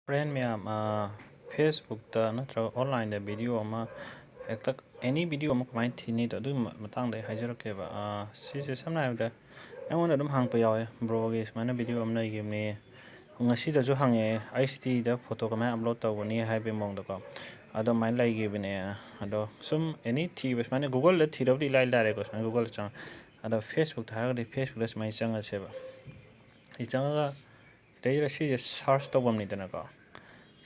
Friend miyam Facebook ta natra online da video ama hekta any video ama kamai thini to adu matang da hajarak ba si samna da aingona dum hang pa yawe bro ge mana video amna yimne ngasi da jo hange IST da photo kamai upload tawani haibe mong da ko ado mai lai ge bine ado sum any thi bas mana Google da thi rawdi lai lai ko Google chang ado Facebook ta ga Facebook da mai changa cheba I changa dai si search tawam ni da ko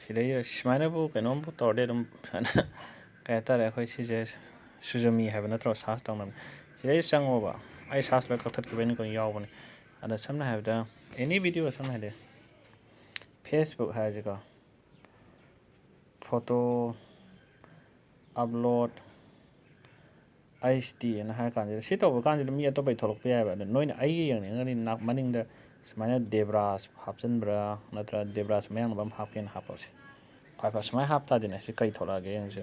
Sila semana bu kanom bu torde dum kaya tara koi sije sujumi have na tro sas tang nam sila sang over ai sas ba ka that ke ben ko yaw bani ada samna have da any video samna de Facebook ha ji ka photo upload IST na ha kan si to kan mi to bai tholok pe ba noi na ai yang ni ngani nak maning da semana debras hapchen bra natra debras mayang bam hapken hapos Papa semai hapta din si kai thola ge yang se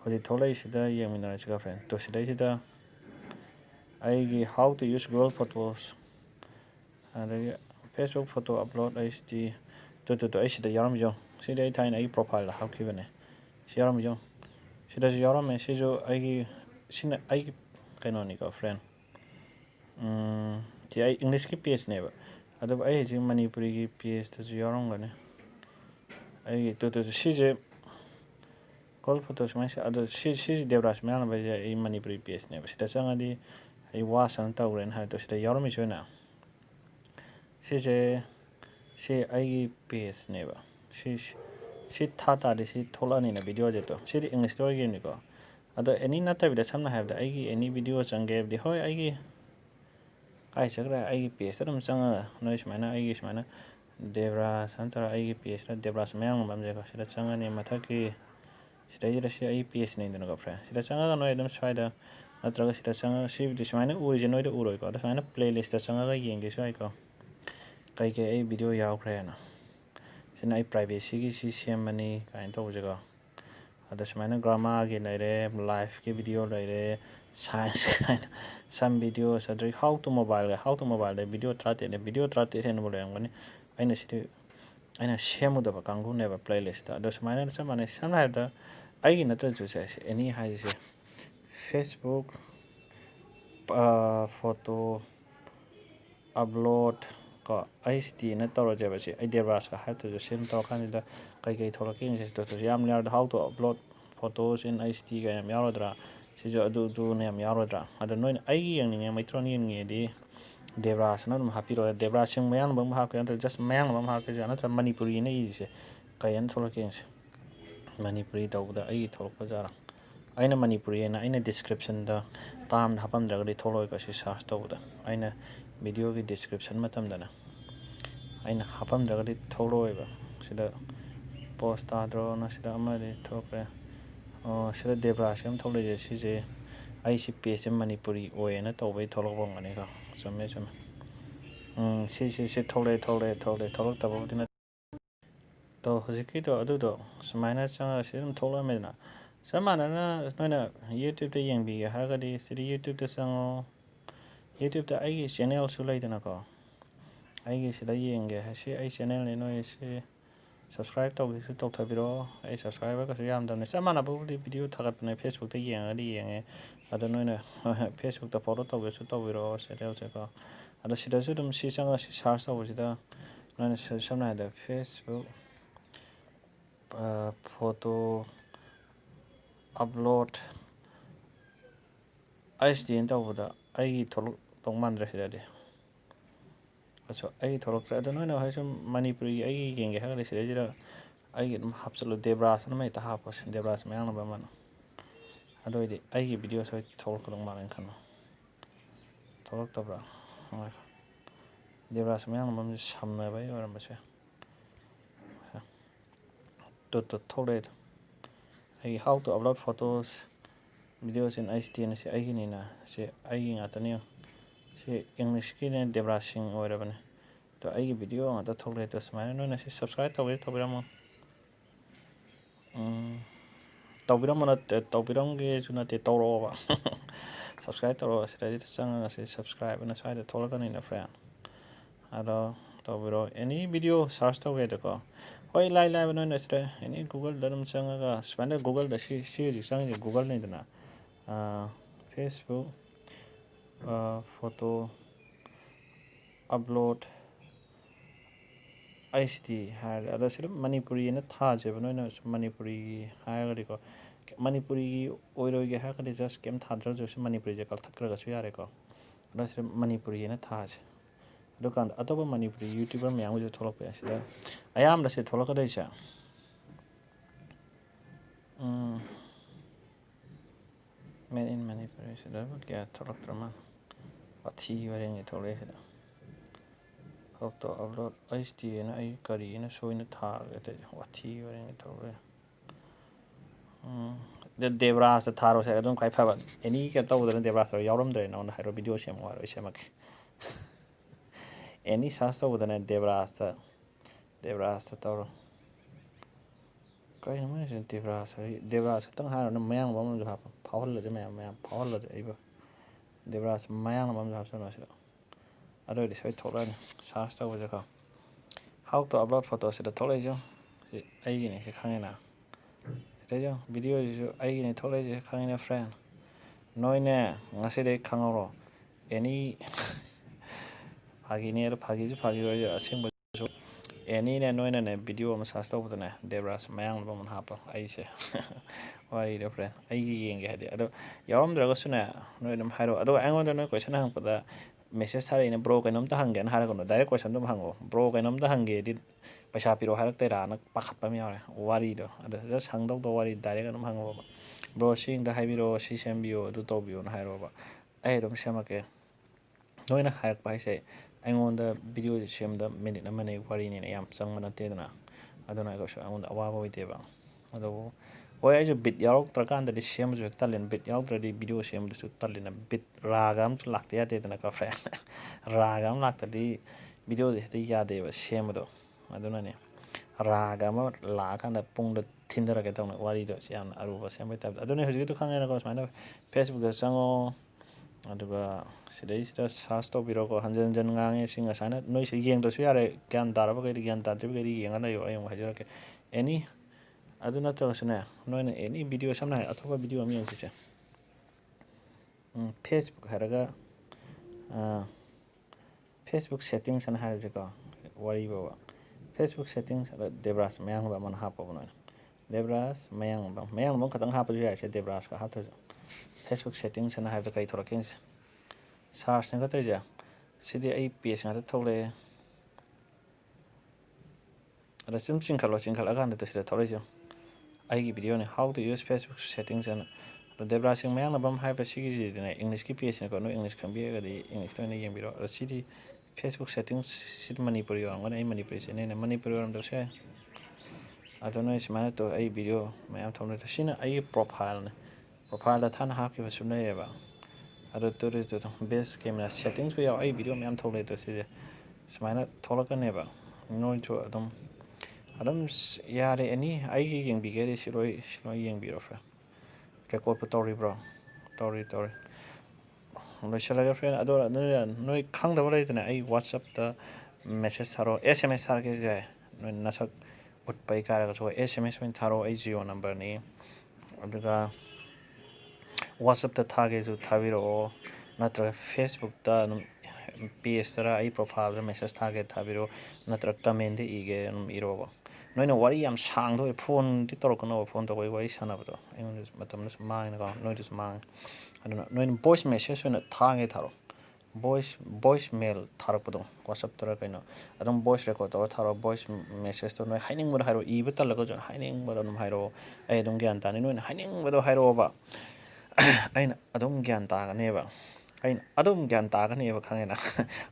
Hodi thola isida yang minna si ka friend to sida isida I how to use Google Photos and Facebook photo upload IST to isida yaram jo sida I thain ai profile how ki bane si yaram jo sida si yaram me si jo ai sin ai kaino ni ka friend ti ai English ki page ne ba ado ai ji Manipuri ki page to yaram gane ai to si je Call photos mai ado si devras me ana ba I Manipuri page ne ba sida sanga di ai wasan tawren ha to sida yaram is na si ai page ne ba si thata de si thola ni na video je to si English to ge ni ko ado any na ta bi da samna have da ai any video change di hoi ai kai sagra ai page ram changa noi smana ai smana devras antara ai page ra devras me ang bam je ko sida changa ni mathaki sida ira si ai page ne no ko friend sida changa ga noi dum swaida natraga sida changa si di smana origin noi da uroi ko da smana playlist da changa ga yeng ge sai ko kai ke ai video yaw khre na sina ai privacy gi si semani kain to je ko ada semana grammar gi lai re live ki video lai re science kind some videos adri how to mobile le video trate hen bole ngani aina si aina shemu da ba kangu ne ba playlist da semana samana samna da ai na to ju se any ha se Facebook photo upload ko IST na tawra je ba si ai devras ka ha to sim to kan da kai tholaking se to yam yar how to upload photos in IST ga yam yarodra si jo adu ne yam yarodra ada noi ai yang ni metron yin nge di devras na dum happy ro devras sing mayang bam ha ka just mayang bam ha ka jana tra Manipuri ne yi se kayan tholaking se Manipuri taw da ai tholok pa jara aina Manipuri na aina description da tam hapam da gadi tholoi ka si search taw da aina video ki description matam da na aina hapam da gadi tholoi ba sida post ta dro na sida ama de thokre sida devras yam tholoi je si je ai si page Manipuri oi na taw bai tholok bang ani ka chame si tholoi tholok ta ba din to hojiki to adu do smaina changa si dum tholoi me na samana na noina YouTube da yang bi ha ga di sida YouTube da sango YouTube da ai channel su lai dana ko ai sida yang ge si ai channel ne noi si subscribe tau gi su tau thabiro ai subscribe ka su yam da ne samana bu di video thagat ne Facebook da yang adi yang ada noina Facebook da follow tau gi su tau biro sida se ko ada sida su dum si changa si search tau sida noina samna da Facebook photo upload ISDN tau da ai tholok tong man ra sida de so ai tholok tra da noina ha sum Manipuri ai geng ge ha ga sida jira ai dum hapsalo devras na mai ta hapos devras mayang ba man ado di ai video so tholok tong man kan tholok ta bra devras mayang bam samna bai oram ba se to tholek ai how to upload photos videos in ISDN se ai ni na se ai ngata ni si English ki ne devras sing ora bane to ai video ngata tholek to smana no na si subscribe to biram tawbiram ge suna te tawro ba subscribe to sida ji sang si subscribe na sai de tholak ni na friend ado tawbiro any video search to ge ko ꯍꯣꯏ ꯂꯥꯏꯕ ꯅꯣꯏꯅ ꯁꯤꯗ ꯑꯦꯅꯤ ꯒꯨꯒꯜꯗ ꯑꯗꯨꯝ ꯆꯪꯉꯒ ꯁꯨꯃꯥꯏꯅ ꯒꯨꯒꯜꯗ ꯁꯤ ꯍꯧꯖꯤꯛ ꯆꯪꯉꯤꯁꯦ ꯒꯨꯒꯜꯅꯤꯗꯅ Facebook photo upload H D ꯍꯥꯏꯔꯦ ꯑꯗꯣ ꯁꯤꯗ ꯃꯅꯤꯄꯨꯔꯤꯅ ꯊꯥꯖꯦꯕ ꯅꯣꯏꯅ ꯃꯅꯤꯄꯨꯔꯤꯒꯤ ꯍꯥꯏꯔꯒꯗꯤꯀꯣ ꯃꯅꯤꯄꯨꯔꯤꯒꯤ ꯑꯣꯏꯔꯣꯏꯒꯦ ꯍꯥꯏꯔꯒꯗꯤ ꯖꯁ ꯀꯩꯝ ꯊꯥꯗ꯭ꯔꯁꯨ ꯃꯅꯤꯄꯨꯔꯤꯁꯦ ꯀꯛꯊꯠꯈ꯭ꯔꯒꯁꯨ ꯌꯥꯔꯦꯀꯣ ꯑꯗꯣ ꯁꯤꯗ ꯃꯅꯤꯄꯨꯔꯤꯅ ꯊꯥꯁꯦ ꯑꯗꯨꯀꯥꯟꯗ ꯑꯇꯣꯞꯄ ꯃꯅꯤꯄꯨꯔꯤ ꯌꯨꯇ꯭ꯌꯨꯕꯔ ꯃꯌꯥꯝꯒꯤꯁꯨ ꯊꯣꯛꯂꯛꯄ ꯌꯥꯏ ꯁꯤꯗ ꯑꯌꯥꯝꯕ ꯁꯤ ꯊꯣꯛꯂꯛꯀꯗꯣꯏꯁꯦ ꯃꯦꯠ ꯏꯟ ꯃꯅꯤꯄꯨꯔꯤꯁꯤꯗ ꯀꯌꯥ ꯊꯣꯛꯂꯛꯇ꯭ꯔ ꯃꯥꯜꯂꯦ ꯋꯥꯊꯤ ꯋꯥꯔꯦꯡꯒꯤ ꯊꯣꯛꯂꯛꯏꯁꯤꯗ ꯐꯣꯇꯣ ꯑꯞꯂꯣꯗ ꯑꯩꯆ ꯗꯤ ꯑꯅ ꯑꯩ ꯀꯔꯤꯅ ꯁꯣꯏꯅ ꯊꯥꯔꯒ ꯋꯥꯊꯤ ꯋꯥꯔꯦꯡꯒꯤ ꯊꯣꯛꯂꯛꯑꯦ ꯗꯦꯕꯔꯥꯖꯇ ꯊꯥꯔꯣꯁꯦ ꯑꯗꯨꯝ ꯈ꯭ꯋꯥꯏ ꯐꯕ ꯑꯦꯅꯤ ꯀꯩꯅꯣ ꯇꯧꯕꯗꯅ ꯗꯦꯕꯔꯥꯖꯇ ꯌꯥꯎꯔꯝꯗ꯭ꯔꯦ ꯅꯉꯣꯟꯗ ꯍꯥꯏꯔꯣ ꯚꯤꯗꯤꯑꯣ ꯁꯦꯝꯃꯣ ꯍꯥꯏꯔꯣ ꯑꯩ ꯁꯦꯝꯃꯛꯀꯦ ꯑꯦꯅꯤ ꯁꯥꯔꯆ ꯇꯧꯕꯗꯅꯦ ꯗꯦꯕꯔꯥꯖꯇ ꯇꯧꯔꯣ ꯀꯩꯅꯣ ꯃꯣꯏꯁꯦ ꯗꯦꯕꯔꯥꯖ ꯈꯛꯇꯪ ꯍꯥꯏꯔꯣꯅ ꯃꯌꯥꯡ ꯑꯃꯁꯨ ꯍꯥꯞꯄꯣ ꯐꯥꯎꯍꯜꯂꯁꯦ ꯃꯌꯥꯝ ꯐꯥꯎꯍꯜꯂꯁꯦ ꯑꯩꯕꯨ ꯗꯦꯕꯔꯥꯖ ꯃꯌꯥꯡ ꯑꯃꯁꯨ ꯍꯥꯞꯆꯜꯂꯣ ꯁꯤꯗ ꯑꯗꯨ ꯑꯣꯏꯔꯗꯤ ꯁꯣꯏ ꯊꯣꯛꯂꯛꯑꯅꯤ ꯁꯥꯔꯆ ꯇꯧꯕꯁꯦꯀꯣ ꯍꯥꯎ ꯇꯨ ꯑꯞꯂꯣꯗ ꯐꯣꯇꯣꯁꯤꯗ ꯊꯣꯛꯂꯛꯏꯁꯦ ꯁꯤ ꯑꯩꯒꯤꯅꯤ ꯁꯤ ꯈꯪꯉꯤꯅ ꯁꯤꯗꯩꯁꯨ ꯚꯤꯗꯤꯑꯣꯁꯤꯁꯨ ꯑꯩꯒꯤꯅꯤ ꯊꯣꯛꯂꯛꯏꯁꯦ ꯈꯪꯉꯤꯅ ꯐ꯭ꯔꯦꯟ ꯅꯣꯏꯅꯦ ꯉꯁꯤꯗꯩ ꯈꯪꯍꯧꯔꯣ ꯑꯦꯅꯤ ꯐꯥꯒꯤꯅꯦ ꯑꯗꯣ ꯐꯥꯒꯤꯁꯨ ꯐꯥꯒꯤ ꯑꯣꯏꯔꯁꯨ ꯑꯁꯦꯡꯕꯁꯨ ꯑꯦꯅꯤꯅꯦ ꯅꯣꯏꯅꯅꯦ ꯚꯤꯗꯤꯑꯣ ꯑꯃ ꯁꯥꯔꯆ ꯇꯧꯕꯗꯅꯦ ꯗꯦꯕꯔꯥꯖ ꯃꯌꯥꯡ ꯑꯃ ꯍꯥꯞꯄꯣ ꯑꯩꯁꯦ ꯋꯥꯔꯤꯗꯣ ꯐ꯭ꯔꯦꯟ ꯑꯩꯒꯤ ꯌꯦꯡꯒꯦ ꯍꯥꯏꯗꯤ ꯑꯗꯣ ꯌꯥꯎꯔꯝꯗ꯭ꯔꯒꯁꯨꯅꯦ ꯅꯣꯏ ꯑꯗꯨꯝ ꯍꯥꯏꯔꯛꯑꯣ ꯑꯗꯨꯒ ꯑꯩꯉꯣꯟꯗ ꯅꯣꯏ ꯀꯣꯏꯁꯟ ꯍꯪꯉꯛꯄꯗ ꯃꯦꯁꯦꯁ ꯊꯥꯔꯛꯏꯅꯦ ꯕ꯭ꯔꯣ ꯀꯩꯅꯣꯝꯇ ꯍꯪꯒꯦꯅ ꯍꯥꯏꯔꯛꯀꯅꯣ ꯗꯥꯏꯔꯦꯛ ꯀꯣꯏꯁꯟ ꯑꯗꯨꯝ ꯍꯪꯉꯛꯑꯣ ꯕ꯭ꯔꯣ ꯀꯩꯅꯣꯝꯇ ꯍꯪꯒꯦꯗꯤ ꯄꯩꯁꯥ ꯄꯤꯔꯛꯑꯣ ꯍꯥꯏꯔꯛꯇꯣꯏꯔꯥꯅ ꯄꯥꯈꯠꯄ ꯑꯃ ꯌꯥꯎꯔꯦ ꯋꯥꯔꯤꯗꯣ ꯑꯗꯣ ꯖꯁ ꯍꯪꯗꯧꯕ ꯋꯥꯔꯤ ꯗꯥꯏꯔꯦꯛ ꯑꯗꯨꯝ ꯍꯪꯉꯛꯑꯣꯕ ꯕ꯭ꯔꯣ ꯁꯤ ꯑꯝꯇ ꯍꯥꯏꯕꯤꯔꯛꯑꯣ ꯁꯤ ꯁꯦꯝꯕꯤꯌꯣ ꯑꯗꯨ ꯇꯧꯕꯤꯌꯣꯅ ꯍꯥꯏꯔꯛꯑꯣꯕ ꯑꯩ ꯑꯗꯨꯝ ꯁꯦꯝꯃꯛꯀꯦ ꯅꯣꯏꯅ ꯍꯥꯏꯔꯛꯄ ꯍꯥꯏꯁꯦ ꯑꯩꯉꯣꯟꯗ ꯚꯤꯗꯤꯑꯣꯁꯦ ꯁꯦꯝꯕꯗ ꯃꯤꯅꯤꯠ ꯑꯃꯅꯤ ꯋꯥꯔꯤꯅꯤꯅ ꯌꯥꯝ ꯆꯪꯕ ꯅꯠꯇꯦꯗꯅ ꯑꯗꯨꯅ ꯑꯩꯈꯣꯏꯁꯨ ꯑꯩꯉꯣꯟꯗ ꯑꯋꯥꯕ ꯑꯣꯏꯗꯦꯕ ꯑꯗꯨꯕꯨ ꯍꯣꯏ ꯑꯩꯁꯨ ꯕꯤꯠ ꯌꯥꯎꯔꯛꯇ꯭ꯔꯀꯥꯟꯗꯗꯤ ꯁꯦꯝꯕꯁꯨ ꯍꯦꯛ ꯇꯜꯂꯤꯅ ꯕꯤꯠ ꯌꯥꯎꯗ꯭ꯔꯗꯤ ꯚꯤꯗꯤꯑꯣ ꯁꯦꯝꯕꯗꯁꯨ ꯇꯜꯂꯤꯅ ꯕꯤꯠ ꯔꯥꯒ ꯑꯃꯁꯨ ꯂꯥꯛꯇ ꯌꯥꯗꯦꯗꯅꯀꯣ ꯐ꯭ꯔꯦꯟ ꯔꯥꯒ ꯑꯃ ꯂꯥꯛꯇꯗꯤ ꯚꯤꯗꯤꯑꯣꯁꯦ ꯍꯦꯛꯇ ꯌꯥꯗꯦꯕ ꯁꯦꯝꯕꯗꯣ ꯑꯗꯨꯅꯅꯦ ꯔꯥꯒ ꯑꯃ ꯂꯥꯛꯑꯀꯥꯟꯗ ꯄꯨꯡꯗ ꯊꯤꯟꯊꯔꯒꯦ ꯇꯧꯅ ꯋꯥꯔꯤꯗꯣ ꯌꯥꯝꯅ ꯑꯔꯨꯕ ꯁꯦꯝꯕꯩ ꯇꯥꯏꯞꯇ ꯑꯗꯨꯅꯦ ꯍꯧꯖꯤꯛꯀꯤꯗꯣ ꯈꯪꯉꯦꯅꯀꯣ ꯁꯨꯃꯥꯏꯅ ꯐꯦꯁꯕꯨꯛꯇ ꯆꯪꯉꯣ ꯑꯗꯨꯒ ꯁꯤꯗꯩꯁꯤꯗ ꯁꯥꯔꯆ ꯇꯧꯕꯤꯔꯣꯀꯣ ꯍꯟꯖꯤꯟ ꯍꯟꯖꯤꯟ ꯉꯥꯡꯉꯦ ꯁꯤ ꯉꯁꯥꯏꯅ ꯅꯣꯏꯁꯤ ꯌꯦꯡꯗ꯭ꯔꯁꯨ ꯌꯥꯔꯦ ꯒ꯭ꯌꯥꯟ ꯇꯥꯔꯕꯈꯩꯗꯤ ꯒ꯭ꯌꯥꯟ ꯇꯥꯗ꯭ꯔꯤꯕꯈꯩꯗꯤ ꯌꯦꯡꯉ ꯂꯩꯌꯣ ꯑꯩ ꯑꯃꯨꯛ ꯍꯥꯏꯖꯔꯛꯀꯦ ꯑꯦꯅꯤ ꯑꯗꯨ ꯅꯠꯇ꯭ꯔꯒꯁꯨꯅꯦ ꯅꯣꯏꯅ ꯑꯦꯅꯤ ꯚꯤꯗꯤꯑꯣ ꯁꯝꯅ ꯍꯥꯏꯔꯕ ꯑꯇꯣꯞꯄ ꯚꯤꯗꯤꯑꯣ ꯑꯃ ꯌꯦꯡꯁꯤꯁꯦ ꯐꯦꯁꯕꯨꯛ ꯍꯥꯏꯔꯒ ꯐꯦꯁꯕꯨꯛ ꯁꯦꯠꯇꯤꯡꯁ ꯑꯅ ꯍꯥꯏꯔꯁꯤꯀꯣ ꯋꯥꯔꯤ ꯐꯥꯎꯕ ꯐꯦꯁꯕꯨꯛ ꯁꯦꯠꯇꯤꯡꯁ ꯗꯦꯕꯔꯥꯖ ꯃꯌꯥꯡꯂꯕ ꯑꯃꯅ ꯍꯥꯞꯄꯕ ꯅꯣꯏꯅ ꯗꯦꯕꯔꯥꯖ ꯃꯌꯥꯡꯂꯝꯕꯝ ꯈꯛꯇꯪ ꯍꯥꯞꯄꯁꯨ ꯌꯥꯏꯁꯦ ꯗꯦꯕꯔꯥꯖꯀ ꯍꯥꯞꯇ꯭ꯔꯁꯨ ꯐꯦꯁꯕꯨꯛ ꯁꯦꯠꯇꯤꯡꯁ ꯑꯅ ꯍꯥꯏꯕꯗ ꯀꯩ ꯊꯣꯔꯛꯀꯦꯁꯦ ꯁꯥꯔꯆꯅꯦ ꯈꯛꯇꯣꯏꯁꯦ ꯁꯤꯗꯤ ꯑꯩ ꯄꯦꯖ ꯉꯥꯛꯇ ꯊꯣꯛꯂꯛꯑꯦ ꯑꯗ ꯁꯨꯝ ꯆꯤꯡꯈꯠꯂꯀꯥꯟꯗ ꯁꯤꯗ ꯊꯣꯛꯂꯛꯏꯁꯦ ꯑꯩꯒꯤ ꯚꯤꯗꯤꯑꯣꯅꯤ how to use Facebook settings ꯑꯅ ꯑꯗꯣ ꯗꯦꯕꯔꯥꯖ ꯃꯌꯥꯡꯂꯝꯕꯝ ꯍꯥꯏꯕ ꯁꯤꯒꯤꯁꯤꯗꯤꯅꯦ ꯏꯪꯂꯤꯁꯀꯤ ꯄꯦꯖꯅꯤꯀꯣ ꯅꯣꯏ ꯏꯪꯂꯤꯁ ꯈꯪꯕꯤꯔꯒꯗꯤ ꯏꯪꯂꯤꯁꯇ ꯑꯣꯏꯅ ꯌꯦꯡꯕꯤꯔꯣ ꯑꯗꯣ ꯁꯤꯗꯤ ꯐꯦꯁꯕꯨꯛ ꯁꯦꯠꯇꯤꯡꯁ ꯁꯤꯗꯤ ꯃꯅꯤꯄꯨꯔꯤ ꯑꯣꯏꯔꯝꯒꯅꯤ ꯑꯩ ꯃꯅꯤꯄꯨꯔꯤ ꯆꯦꯅꯦꯜꯅ ꯃꯅꯤꯄꯨꯔꯤ ꯑꯣꯏꯔꯝꯗꯕꯁꯨ ꯌꯥꯏ ꯑꯗꯣ ꯅꯣꯏ ꯁꯨꯃꯥꯏꯅ ꯇꯧ ꯑꯩ ꯚꯤꯗꯤꯑꯣ ꯃꯌꯥꯝ ꯊꯣꯛꯂꯛꯇꯦ ꯁꯤꯅ ꯑꯩꯒꯤ ꯄ꯭ꯔꯣꯐꯥꯏꯜꯅꯤ ꯄ꯭ꯔꯣꯐꯥꯏꯜꯗ ꯊꯥꯅ ꯍꯥꯞꯈꯤꯕꯁꯨ ꯂꯩꯌꯦꯕ ꯑꯗꯨ ꯕꯦꯁ ꯀꯦꯃꯦꯔꯥ ꯁꯦꯠꯇꯤꯡꯁꯨ ꯌꯥꯎ ꯑꯩ ꯚꯤꯗꯤꯑꯣ ꯃꯌꯥꯝ ꯊꯣꯛꯂꯛꯑꯦ ꯁꯤꯁꯦ ꯁꯨꯃꯥꯏꯅ ꯊꯣꯛꯂꯛꯀꯅꯦꯕ ꯅꯣꯏꯁꯨ ꯑꯗꯨꯝ ꯌꯥꯔꯦ ꯑꯦꯅꯤ ꯑꯩꯒꯤ ꯌꯦꯡꯕꯤꯒꯦꯗꯤ ꯁꯤ ꯂꯣꯏ ꯌꯦꯡꯕꯤꯔꯣ ꯐ꯭ꯔꯦꯟ ꯔꯦꯀꯣꯔꯠꯄꯨ ꯇꯧꯔꯤꯕ꯭ꯔꯣ ꯇꯧꯔꯤ ꯂꯣꯏꯁꯤꯜꯂꯒꯦ ꯐ꯭ꯔꯦꯟ ꯑꯗꯣ ꯅꯣꯏ ꯈꯪꯗꯕ ꯂꯩꯗꯅ ꯑꯩ ꯋꯥꯆꯞꯇ ꯃꯦꯁꯦꯁ ꯊꯥꯔꯛꯑꯣ ꯑꯦꯁ ꯑꯦꯝ ꯑꯦꯁ ꯊꯥꯔꯛꯀꯦꯁꯨ ꯌꯥꯏ ꯅꯣꯏ ꯅꯁꯛ ꯎꯠꯄ ꯏꯀꯥꯏꯔꯒꯁꯨ ꯑꯦꯁ ꯑꯦꯝ ꯑꯦꯁ ꯑꯣꯏꯅ ꯊꯥꯔꯛꯑꯣ ꯑꯩ ꯖꯤꯑꯣ ꯅꯝꯕꯔꯅꯤ ꯑꯗꯨꯒ ꯋꯥꯆꯞꯇ ꯊꯥꯒꯦꯁꯨ ꯊꯥꯕꯤꯔꯛꯑꯣ ꯅꯠꯇ꯭ꯔꯒ ꯐꯦꯁꯕꯨꯛꯇ ꯑꯗꯨꯝ ꯄꯦꯖꯇꯔ ꯑꯩ ꯄ꯭ꯔꯣꯐꯥꯏꯜꯗ ꯃꯦꯁꯦꯁ ꯊꯥꯒꯦ ꯊꯥꯕꯤꯔꯛꯑꯣ ꯅꯠꯇ꯭ꯔꯒ ꯀꯃꯦꯟꯗ ꯏꯒꯦ ꯑꯗꯨꯝ ꯏꯔꯣꯕ ꯅꯣꯏꯅ ꯋꯥꯔꯤ ꯌꯥꯝ ꯁꯥꯡꯗꯣꯏ ꯐꯣꯟꯗꯤ ꯇꯧꯔꯛꯀꯅꯣꯕ ꯐꯣꯟ ꯇꯧꯕꯒꯤ ꯋꯥꯔꯤ ꯁꯥꯟꯅꯕꯗꯣ ꯑꯩꯉꯣꯟꯗꯁꯨ ꯃꯇꯝꯗꯁꯨ ꯃꯥꯡꯉꯦꯅꯀꯣ ꯅꯣꯏꯗꯁꯨ ꯃꯥꯡꯉꯦ ꯑꯗꯨꯅ ꯅꯣꯏꯅ ꯚꯣꯏꯁ ꯃꯦꯁꯦꯖ ꯑꯣꯏꯅ ꯊꯥꯒꯦ ꯊꯥꯔꯛꯑꯣ ꯚꯣꯏꯁ ꯃꯦꯜ ꯊꯥꯔꯛꯄꯗꯣ ꯋꯥꯆꯞꯇꯔ ꯀꯩꯅꯣ ꯑꯗꯨꯝ ꯚꯣꯏꯁ ꯔꯦꯀꯣꯔꯠ ꯇꯧꯔ ꯊꯥꯔꯛꯑꯣ ꯚꯣꯏꯁ ꯃꯦꯁꯦꯖꯇꯣ ꯅꯣꯏ ꯍꯥꯏꯅꯤꯡꯕꯗꯣ ꯍꯥꯏꯔꯛꯑꯣ ꯏꯕ ꯇꯜꯂꯒꯁꯨ ꯍꯥꯏꯅꯤꯡꯕꯗꯣ ꯑꯗꯨꯝ ꯍꯥꯏꯔꯛꯑꯣ ꯑꯩ ꯑꯗꯨꯝ ꯒ꯭ꯌꯥꯟ ꯇꯥꯅꯤ ꯅꯣꯏꯅ ꯍꯥꯏꯅꯤꯡꯕꯗꯣ ꯍꯥꯏꯔꯛꯑꯣꯕ ꯑꯩꯅ ꯑꯗꯨꯝ ꯒ꯭ꯌꯥꯟ ꯇꯥꯒꯅꯦꯕ ꯑꯩꯅ ꯑꯗꯨꯝ ꯒ꯭ꯌꯥꯟ ꯇꯥꯒꯅꯦꯕ ꯈꯪꯉꯦꯅ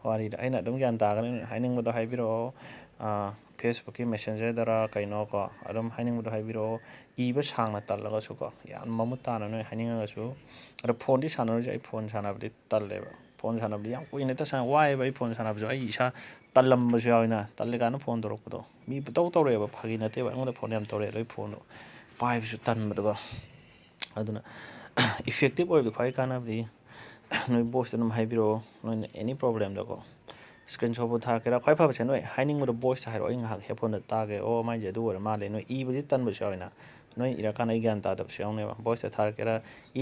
ꯋꯥꯔꯤꯗꯣ ꯑꯩꯅ ꯑꯗꯨꯝ ꯒ꯭ꯌꯥꯟ ꯇꯥꯒꯅꯤ ꯍꯥꯏꯅꯤꯡꯕꯗꯣ ꯍꯥꯏꯕꯤꯔꯛꯑꯣ ꯐꯦꯁꯕꯨꯛꯀꯤ ꯃꯦꯁꯦꯟꯖꯔꯗꯔ ꯀꯩꯅꯣꯀꯣ ꯑꯗꯨꯝ ꯍꯥꯏꯅꯤꯡꯕꯗꯣ ꯍꯥꯏꯕꯤꯔꯛꯑꯣ ꯏꯕ ꯁꯥꯡꯅ ꯇꯜꯂꯒꯁꯨꯀꯣ ꯌꯥꯝ ꯃꯃꯨꯠ ꯇꯥꯅ ꯅꯣꯏ ꯍꯥꯏꯅꯤꯡꯉꯒꯁꯨ ꯑꯗꯣ ꯐꯣꯟꯗꯤ ꯁꯥꯟꯅꯔꯣꯏꯁꯦ ꯑꯩ ꯐꯣꯟ ꯁꯥꯟꯅꯕꯗꯤ ꯇꯜꯂꯦꯕ ꯐꯣꯟ ꯁꯥꯟꯅꯕꯗꯤ ꯌꯥꯝ ꯀꯨꯏꯅ ꯍꯦꯛꯇ ꯋꯥꯏꯑꯦꯕ ꯑꯩ ꯐꯣꯟ ꯁꯥꯟꯅꯕꯁꯨ ꯑꯩ ꯏꯁꯥ ꯇꯜꯂꯝꯕꯁꯨ ꯌꯥꯎꯋꯤꯅ ꯇꯜꯂꯤꯀꯥꯟꯗ ꯐꯣꯟ ꯇꯧꯔꯛꯄꯗꯣ ꯃꯤ ꯄꯨꯇꯧ ꯇꯧꯔꯛꯑꯦꯕ ꯐꯥꯒꯤ ꯅꯠꯇꯦꯕ ꯑꯩꯉꯣꯟꯗ ꯐꯣꯟ ꯌꯥꯝ ꯇꯧꯔꯛꯑꯦ ꯑꯗꯣ ꯐꯣꯟꯗꯣ ꯄꯥꯏꯕꯁꯨ ꯇꯟꯕꯗꯨꯒ ꯑꯗꯨꯅ ꯏꯐꯦꯛꯇꯤꯞ ꯑꯣꯏꯕꯗꯣ ꯈ꯭ꯋꯥꯏ ꯀꯥꯟꯅꯕꯗꯤ ꯅꯣꯏ ꯚꯣꯏꯁꯇ ꯑꯗꯨꯝ ꯍꯥꯏꯕꯤꯔꯛꯑꯣ ꯅꯣꯏꯅ ꯑꯦꯅꯤ ꯄ꯭ꯔꯣꯕ꯭ꯂꯦꯝꯗꯀꯣ ꯁ꯭ꯀ꯭ꯔꯤꯟ ꯁꯣꯠꯄꯨ ꯊꯥꯔꯛꯀꯦꯔꯥ ꯈ꯭ꯋꯥꯏ ꯐꯕꯁꯦ ꯅꯣꯏ ꯍꯥꯏꯅꯤꯡꯕꯗꯣ ꯚꯣꯏꯁꯇ ꯍꯥꯏꯔꯛꯑꯣ ꯑꯩ ꯉꯥꯏꯍꯥꯛ ꯍꯦꯠꯐꯣꯟꯗ ꯇꯥꯒꯦ ꯑꯣ ꯃꯥꯏꯁꯦ ꯑꯗꯨ ꯑꯣꯏꯔ ꯃꯥꯜꯂꯦ ꯅꯣꯏ ꯏꯕꯁꯤ ꯇꯟꯕꯁꯨ ꯌꯥꯎꯋꯦꯅ ꯅꯣꯏ ꯏꯔꯀꯥꯟꯗ ꯑꯩ ꯒ꯭ꯌꯥꯟ ꯇꯥꯗꯕꯁꯨ ꯌꯥꯎꯅꯦꯕ ꯚꯣꯏꯁꯇ ꯊꯥꯔꯛꯀꯦꯔꯥ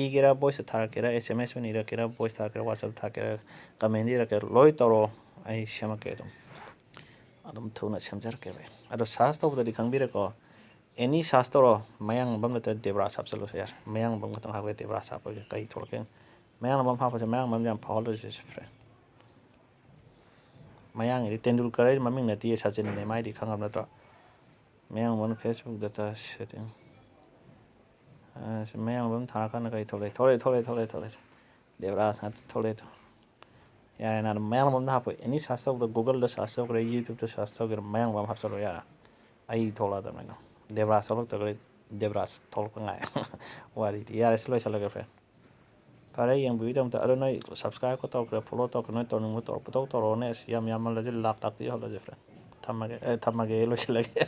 ꯏꯒꯦꯔꯥ ꯚꯣꯏꯁꯇ ꯊꯥꯔꯛꯀꯦꯔꯥ SMS ꯑꯣꯏꯅ ꯏꯔꯛꯀꯦꯔꯥ ꯚꯣꯏꯁ ꯊꯥꯔꯛꯀꯦꯔꯥ ꯋꯥꯆꯞ ꯊꯥꯔꯛꯀꯦꯔꯥ ꯀꯃꯦꯟꯗ ꯏꯔꯛꯀꯦꯔꯥ ꯂꯣꯏ ꯇꯧꯔꯛꯑꯣ ꯑꯩ ꯁꯦꯝꯃꯛꯀꯦ ꯑꯗꯨꯝ ꯊꯨꯅ ꯁꯦꯝꯖꯔꯛꯀꯦꯕ ꯑꯗꯣ ꯁꯥꯔꯆ ꯇꯧꯕꯗꯗꯤ ꯈꯪꯕꯤꯔꯦꯀꯣ ꯑꯦꯅꯤ ꯁꯥꯔꯆ ꯇꯧꯔꯣ ꯃꯌꯥꯡꯂꯝꯕꯝ ꯅꯠꯇ꯭ꯔꯒ ꯗꯦꯕ꯭ꯔꯥꯁ ꯍꯥꯞꯆꯜꯂꯁꯨ ꯌꯥꯔꯦ ꯃꯌꯥꯡꯂꯝꯕꯝ ꯈꯛꯇꯪ ꯍꯥꯞꯄꯒ ꯗꯦꯕ꯭ꯔꯥꯁ ꯍꯥꯞꯄꯒ ꯀꯩ ꯊꯣꯛꯂꯛꯀꯦ ꯃꯌꯥꯡꯂꯝꯕꯝ ꯍꯥꯞꯄꯁꯦ ꯃꯌꯥꯡꯂꯝꯕꯝ ꯌꯥꯝ ꯐꯥꯎꯍꯜꯂꯣꯏꯁꯦ ꯐ꯭ꯔꯦꯟ ꯃꯌꯥꯡꯒꯤꯗꯤ ꯇꯦꯟꯗꯨꯜꯀꯔ ꯍꯥꯏꯗꯤ ꯃꯃꯤꯡ ꯅꯠꯇꯦ ꯁꯆꯤꯟꯅꯦ ꯃꯥꯏꯗꯤ ꯈꯪꯉꯕ ꯅꯠꯇ꯭ꯔꯣ ꯃꯌꯥꯡꯂꯝꯕꯝ ꯐꯦꯁꯕꯨꯛ ꯗꯇꯥ ꯁꯦꯇꯤꯡ ꯃꯌꯥꯡꯂꯝꯕꯝ ꯊꯥꯔꯀꯥꯟꯗ ꯀꯩ ꯊꯣꯛꯂꯛꯑꯦ ꯗꯦꯕ꯭ꯔꯥꯁ ꯉꯥꯛꯇ ꯊꯣꯛꯂꯛꯑꯦ ꯌꯥꯔꯦ ꯅ ꯃꯌꯥꯡꯂꯝꯕꯝꯗ ꯍꯥꯞꯄ ꯑꯦꯅꯤ ꯁꯥꯔꯆ ꯇꯧꯕꯗ ꯒꯨꯒꯜꯗ ꯁꯥꯔꯆ ꯇꯧꯒꯦꯔꯥ ꯌꯨꯇ꯭ꯌꯨꯕꯇ ꯁꯥꯔꯆ ꯇꯧꯒꯦꯔꯥ ꯃꯌꯥꯡꯂꯝꯕꯝ ꯍꯥꯞꯆꯜꯂꯣ ꯌꯥꯔꯦ ꯑꯩ ꯊꯣꯛꯂꯛꯑꯗꯕꯅꯤꯅ ꯗꯦꯕ꯭ꯔꯥꯁ ꯊꯣꯛꯂꯛꯇ꯭ꯔꯒꯗꯤ ꯗꯦꯕ꯭ꯔꯥꯁ ꯊꯣꯛꯂꯛꯄ ꯉꯥꯏ ꯋꯥꯔꯤꯗꯤ ꯌꯥꯔꯦ ꯁꯤ ꯂꯣꯏꯁꯤꯜꯂꯒꯦ ꯐ꯭ꯔꯦꯟ ꯐꯔꯦ ꯌꯦꯡꯕꯤꯒꯤꯗꯃꯛꯇ ꯑꯗꯣ ꯅꯣꯏ ꯁꯕꯁꯀ꯭ꯔꯥꯏꯕꯀ ꯇꯧꯔꯛꯀꯦꯔꯥ ꯐꯣꯂꯣ ꯇꯧꯔꯛꯀꯦꯔꯥ ꯅꯣꯏ ꯇꯧꯅꯤꯡꯕ ꯇꯧꯔꯛꯑꯣꯅꯦ ꯑꯁ ꯌꯥꯝ ꯌꯥꯝꯃꯜꯂꯗꯤ ꯂꯥꯛꯇ ꯌꯧꯍꯜꯂꯁꯦ ꯐ꯭ꯔꯦꯟ ꯊꯝꯃꯒꯦ ꯂꯣꯏꯁꯤꯜꯂꯒꯦ